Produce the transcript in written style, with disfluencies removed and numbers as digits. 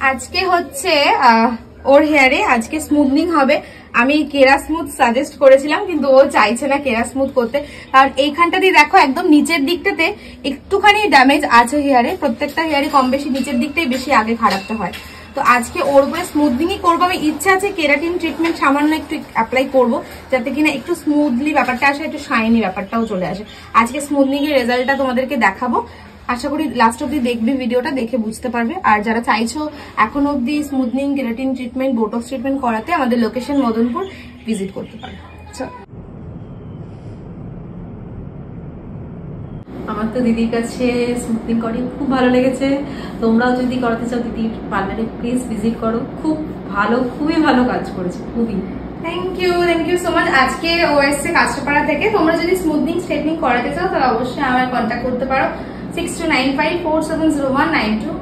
আজকে হচ্ছে ওর হেয়ারে আজকে স্মুথনিং হবে। আমি কেরা স্মুথ সাজেস্ট করেছিলাম, কিন্তু ও চাইছে না কেরা স্মুথ করতে, কারণ এইখানটা দিয়ে দেখো একদম নিচের দিকটাতে একটুখানি ড্যামেজ আছে হেয়ারে। প্রত্যেকটা হেয়ারে কম বেশি নিচের দিকটাই বেশি আগে খারাপটা হয়। তো আজকে ওর উপরে স্মুথনিংই করবো। আমি ইচ্ছা আছে কেরাটিন ট্রিটমেন্ট সামান্য একটু অ্যাপ্লাই করবো, যাতে কিনা একটু স্মুথলি ব্যাপারটা আসে, একটু শাইনি ব্যাপারটাও চলে আসে। আজকে স্মুথনিং এর রেজাল্টটা তোমাদেরকে দেখাবো। আশা করি লাস্ট অব্দি দেখবে, ভিডিওটা দেখে বুঝতে পারবে। আর যারা চাইছো এখন অব্দি smoothening, keratin treatment, Botox treatment করাতে, আমাদের লোকেশন মদনপুর ভিজিট করতে পারো। আমার তো দিদির কাছে স্মুথনিং করি খুব ভালো লেগেছে। তোমরাও যদি করাতে চাও দিদির পার্লারে প্লিজ ভিজিট করো। খুব ভালো, খুবই ভালো কাজ করেছে, খুবই। Thank you so much. আজকে ও এসছে কাঁচরাপাড়া থেকে। তোমরা যদি স্মুথনিং স্ট্রেটনিং করাতে চাও তাহলে অবশ্যই আমায় কন্ট্যাক্ট করতে পারো 6295470192।